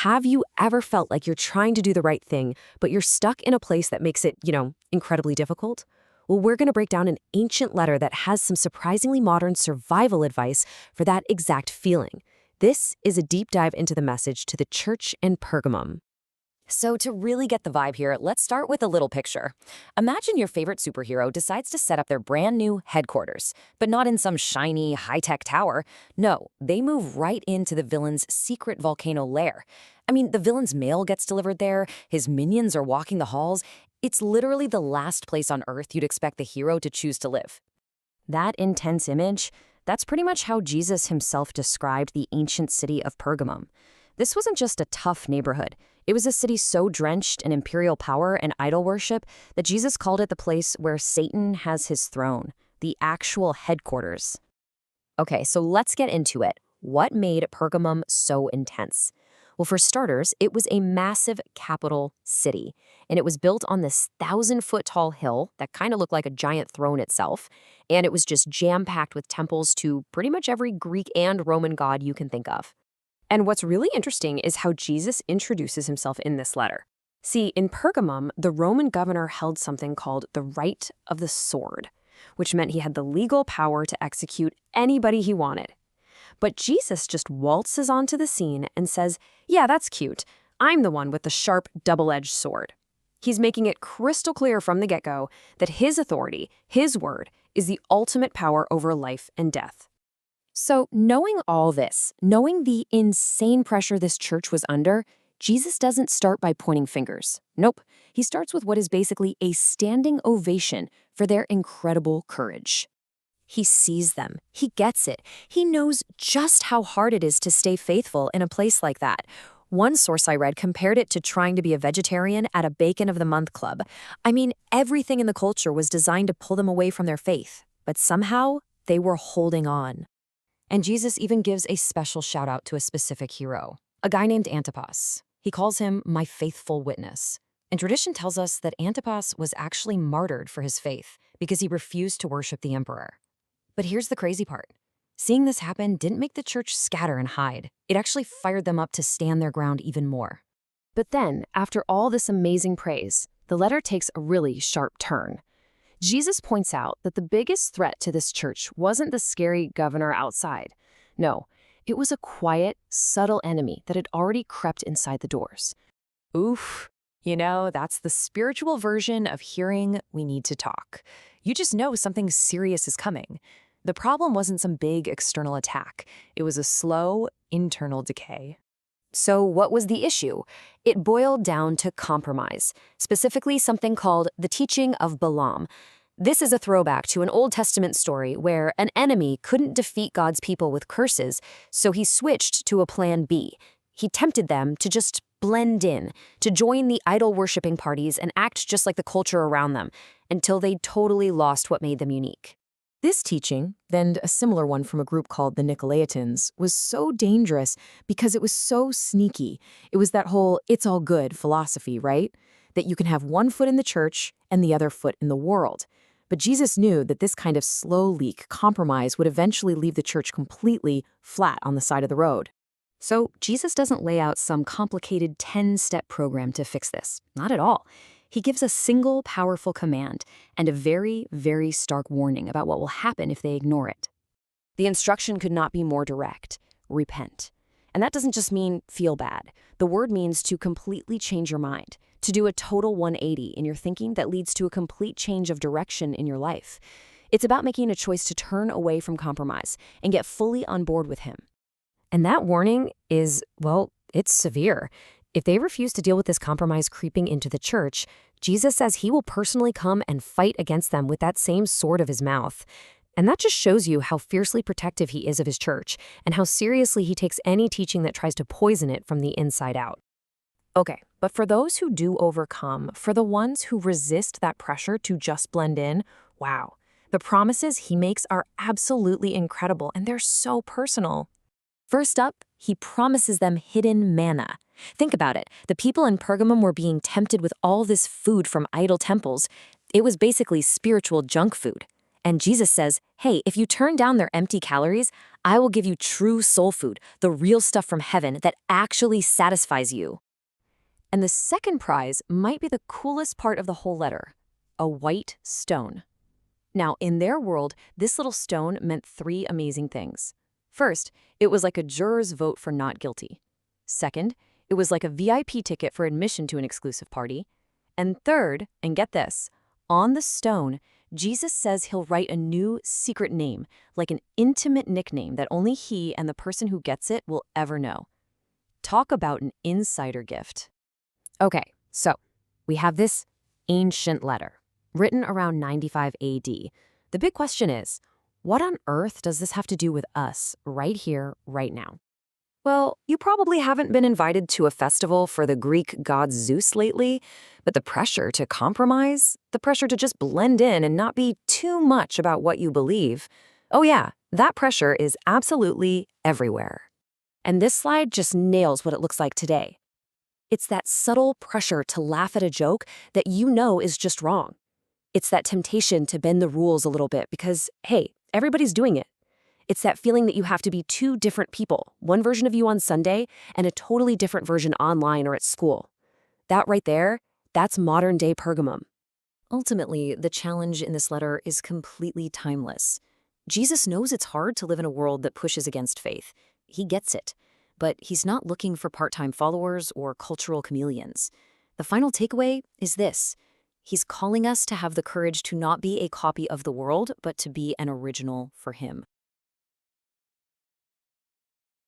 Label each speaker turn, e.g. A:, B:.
A: Have you ever felt like you're trying to do the right thing, but you're stuck in a place that makes it, incredibly difficult? Well, we're going to break down an ancient letter that has some surprisingly modern survival advice for that exact feeling. This is a deep dive into the message to the church in Pergamum. So to really get the vibe here, let's start with a little picture. Imagine your favorite superhero decides to set up their brand new headquarters, but not in some shiny, high-tech tower. No, they move right into the villain's secret volcano lair. I mean, the villain's mail gets delivered there, his minions are walking the halls. It's literally the last place on Earth you'd expect the hero to choose to live. That intense image, that's pretty much how Jesus himself described the ancient city of Pergamum. This wasn't just a tough neighborhood. It was a city so drenched in imperial power and idol worship that Jesus called it the place where Satan has his throne, the actual headquarters. Okay, so let's get into it. What made Pergamum so intense? Well, for starters, it was a massive capital city, and it was built on this 1,000-foot-tall hill that kind of looked like a giant throne itself, and it was just jam-packed with temples to pretty much every Greek and Roman god you can think of. And what's really interesting is how Jesus introduces himself in this letter. See, in Pergamum, the Roman governor held something called the right of the sword, which meant he had the legal power to execute anybody he wanted. But Jesus just waltzes onto the scene and says, yeah, that's cute. I'm the one with the sharp, double-edged sword. He's making it crystal clear from the get-go that his authority, his word, is the ultimate power over life and death. So knowing all this, knowing the insane pressure this church was under, Jesus doesn't start by pointing fingers. Nope. He starts with what is basically a standing ovation for their incredible courage. He sees them. He gets it. He knows just how hard it is to stay faithful in a place like that. One source I read compared it to trying to be a vegetarian at a Bacon of the Month club. I mean, everything in the culture was designed to pull them away from their faith, but somehow they were holding on. And Jesus even gives a special shout out to a specific hero, a guy named Antipas. He calls him my faithful witness. And tradition tells us that Antipas was actually martyred for his faith because he refused to worship the emperor. But here's the crazy part. Seeing this happen didn't make the church scatter and hide. It actually fired them up to stand their ground even more. But then, after all this amazing praise, the letter takes a really sharp turn. Jesus points out that the biggest threat to this church wasn't the scary governor outside. No, it was a quiet, subtle enemy that had already crept inside the doors. Oof, that's the spiritual version of hearing we need to talk. You just know something serious is coming. The problem wasn't some big external attack. It was a slow, internal decay. So what was the issue? It boiled down to compromise, specifically something called the teaching of Balaam. This is a throwback to an Old Testament story where an enemy couldn't defeat God's people with curses, so he switched to a plan B. He tempted them to just blend in, to join the idol-worshipping parties and act just like the culture around them, until they totally lost what made them unique. This teaching, and a similar one from a group called the Nicolaitans, was so dangerous because it was so sneaky. It was that whole it's all good philosophy, right? That you can have one foot in the church and the other foot in the world. But Jesus knew that this kind of slow leak compromise would eventually leave the church completely flat on the side of the road. So Jesus doesn't lay out some complicated 10-step program to fix this. Not at all. He gives a single powerful command and a very, very stark warning about what will happen if they ignore it. The instruction could not be more direct. Repent. And that doesn't just mean feel bad. The word means to completely change your mind, to do a total 180 in your thinking that leads to a complete change of direction in your life. It's about making a choice to turn away from compromise and get fully on board with him. And that warning is, it's severe. If they refuse to deal with this compromise creeping into the church, Jesus says he will personally come and fight against them with that same sword of his mouth. And that just shows you how fiercely protective he is of his church and how seriously he takes any teaching that tries to poison it from the inside out. Okay, but for those who do overcome, for the ones who resist that pressure to just blend in, wow, the promises he makes are absolutely incredible and they're so personal. First up, he promises them hidden manna. Think about it. The people in Pergamum were being tempted with all this food from idol temples. It was basically spiritual junk food. And Jesus says, hey, if you turn down their empty calories, I will give you true soul food, the real stuff from heaven that actually satisfies you. And the second prize might be the coolest part of the whole letter, a white stone. Now, in their world, this little stone meant three amazing things. First, it was like a juror's vote for not guilty. Second, it was like a VIP ticket for admission to an exclusive party. And third, and get this, on the stone, Jesus says he'll write a new secret name, like an intimate nickname that only he and the person who gets it will ever know. Talk about an insider gift. Okay, so we have this ancient letter, written around 95 AD. The big question is, what on earth does this have to do with us right here, right now? Well, you probably haven't been invited to a festival for the Greek god Zeus lately, but the pressure to compromise, the pressure to just blend in and not be too much about what you believe, oh yeah, that pressure is absolutely everywhere. And this slide just nails what it looks like today. It's that subtle pressure to laugh at a joke that you know is just wrong. It's that temptation to bend the rules a little bit because, hey, everybody's doing it. It's that feeling that you have to be two different people, one version of you on Sunday and a totally different version online or at school. That right there, that's modern-day Pergamum. Ultimately, the challenge in this letter is completely timeless. Jesus knows it's hard to live in a world that pushes against faith. He gets it. But he's not looking for part-time followers or cultural chameleons. The final takeaway is this. He's calling us to have the courage to not be a copy of the world, but to be an original for him.